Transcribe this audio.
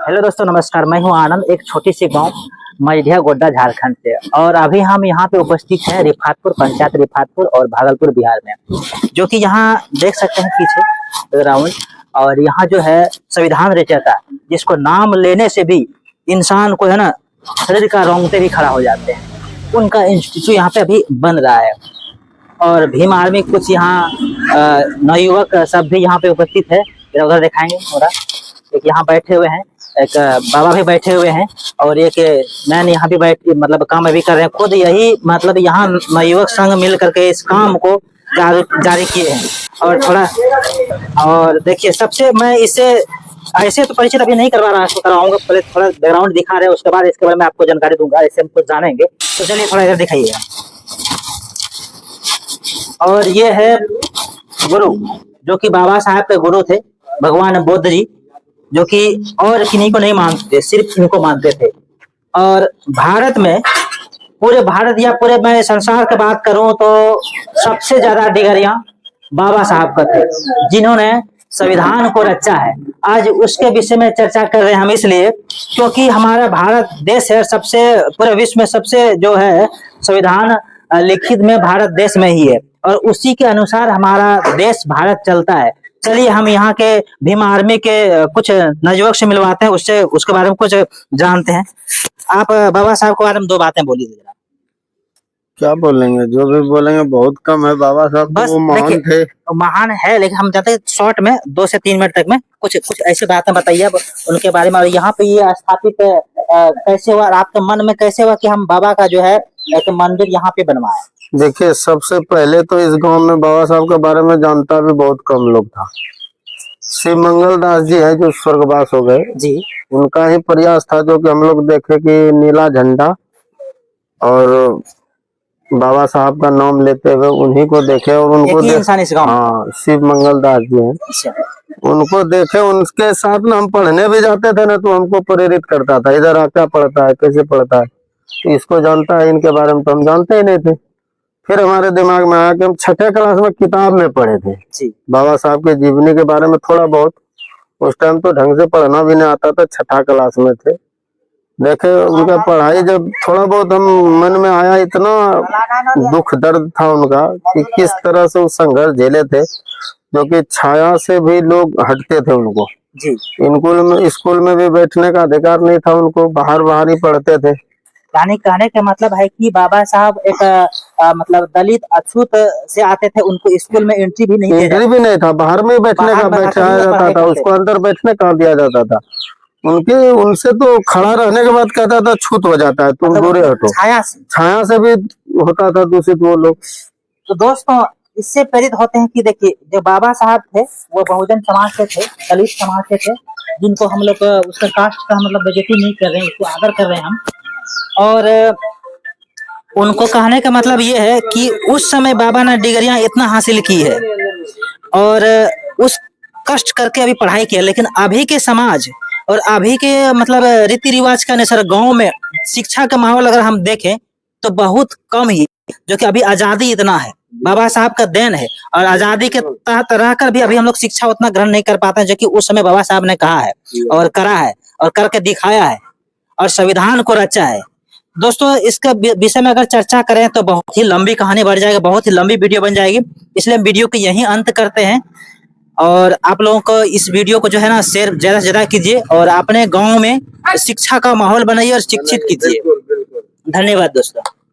Hello दोस्तों, नमस्कार। मैं हूं आनंद, एक छोटी सी गांव मझिया गोड्डा झारखंड से। और अभी हम यहाँ पे उपस्थित हैं रिफातपुर पंचायत रिफातपुर और भागलपुर बिहार में, जो कि यहाँ देख सकते हैं पीछे ग्राउंड। और यहाँ जो है संविधान रचयिता, जिसको नाम लेने से भी इंसान को है ना शरीर का रोंगटे भी खड़ा हो जाते हैं, उनका इंस्टीट्यूट यहाँ पे अभी बन रहा है। और भीम आर्मी कुछ यहाँ नवयुवक सब भी यहाँ पे उपस्थित है, इधर उधर दिखाएंगे थोड़ा। एक यहाँ बैठे हुए हैं, एक बाबा भी बैठे हुए हैं, और एक मैन यहाँ भी बैठ मतलब काम भी कर रहे हैं। खुद यही मतलब यहाँ नवयुवक संघ मिल करके इस काम को जारी किए हैं। और थोड़ा और देखिए, सबसे मैं इससे ऐसे तो परिचय अभी नहीं कराऊंगा, पहले थोड़ा बैकग्राउंड दिखा रहे हैं, उसके बाद इसके बारे में आपको जानकारी दूंगा, ऐसे हम कुछ जानेंगे। तो चलिए थोड़ा इधर दिखाइएगा। और ये है गुरु, जो कि बाबा साहब के गुरु थे, भगवान बुद्ध जी, जो कि और किन्हीं को नहीं मानते थे, सिर्फ इनको मानते थे। और भारत में, पूरे भारत या पूरे मैं संसार की बात करूं तो सबसे ज्यादा डिग्रियां बाबा साहब का थे, जिन्होंने संविधान को रचा है। आज उसके विषय में चर्चा कर रहे हैं हम, इसलिए क्योंकि हमारा भारत देश है सबसे, पूरे विश्व में सबसे जो है संविधान लिखित में भारत देश में ही है, और उसी के अनुसार हमारा देश भारत चलता है। चलिए हम यहाँ के भीम आर्मी के कुछ नवयुवक से मिलवाते हैं, उससे उसके बारे में कुछ जानते हैं। आप बाबा साहब के बारे में दो बातें बोलिए जरा। क्या बोलेंगे, जो भी बोलेंगे बहुत कम है। बाबा साहब बस वो महान थे, महान है, लेकिन हम चाहते हैं शॉर्ट में 2 से 3 मिनट तक में कुछ ऐसी बातें बताइए अब उनके बारे में। और यहाँ पे ये स्थापित कैसे हुआ, आपके मन में कैसे हुआ कि हम बाबा का जो है एक मंदिर यहाँ पे बनवाए? देखिए, सबसे पहले तो इस गांव में बाबा साहब के बारे में जानता भी बहुत कम लोग था। शिव मंगल दास जी है जो स्वर्गवास हो गए जी, उनका ही प्रयास था, जो कि हम लोग देखे कि नीला झंडा और बाबा साहब का नाम लेते हुए उन्हीं को देखे, और उनको हाँ, शिव मंगल दास जी हैं, उनको देखे। उनके साथ ना हम पढ़ने भी जाते थे ना, तो हमको प्रेरित करता था, इधर आ क्या पढ़ता है, कैसे पढ़ता है, इसको जानता है, इनके बारे में तो हम जानते ही नहीं थे। फिर हमारे दिमाग में आया कि हम 6ठी क्लास में किताब में पढ़े थे जी, बाबा साहब के जीवनी के बारे में थोड़ा बहुत। उस टाइम तो ढंग से पढ़ना भी नहीं आता था, 6ठी क्लास में थे। देखे उनका पढ़ाई जब थोड़ा बहुत हम मन में आया, इतना दुख दर्द था उनका कि किस तरह से वो संघर्ष झेले थे, जो कि छाया से भी लोग हटते थे उनको जी। स्कूल में भी बैठने का अधिकार नहीं था उनको, बाहर ही पढ़ते थे। कहने का मतलब है कि बाबा साहब एक मतलब दलित अछूत से आते थे, उनको स्कूल में एंट्री भी नहीं था, बाहर में बैठने का बैठाया जाता था, उसको अंदर बैठने का दिया जाता था। उनसे तो खड़ा रहने के बाद कहता था छूत हो जाता है, तुम दूर हटो। छाया से भी होता था दूषित वो लोग। तो दोस्तों, इससे प्रेरित होते हैं कि देखिए, जो बाबा साहब थे वो बहुजन समाज से थे, दलित समाज से थे, जिनको हम लोग उसका कास्ट का मतलब बेइज्जती नहीं कर रहे हैं, उसको आदर कर रहे हैं हम। और उनको कहने का मतलब ये है कि उस समय बाबा ने डिग्रियां इतना हासिल की है और उस कष्ट करके अभी पढ़ाई किया, लेकिन अभी के समाज और अभी के मतलब रीति रिवाज के अनुसार गांव में शिक्षा का माहौल अगर हम देखें तो बहुत कम ही, जो कि अभी आजादी इतना है, बाबा साहब का देन है। और आजादी के तहत रहकर भी अभी हम लोग शिक्षा उतना ग्रहण नहीं कर पाते हैं, जो कि उस समय बाबा साहब ने कहा है और करा है और करके दिखाया है और संविधान को रचा है। दोस्तों, इसका विषय में अगर चर्चा करें तो बहुत ही लंबी कहानी बढ़ जाएगा, बहुत ही लंबी वीडियो बन जाएगी, इसलिए हम वीडियो को यहीं अंत करते हैं। और आप लोगों को इस वीडियो को जो है ना शेयर ज्यादा से ज्यादा कीजिए और अपने गांव में शिक्षा का माहौल बनाइए और शिक्षित कीजिए। धन्यवाद दोस्तों।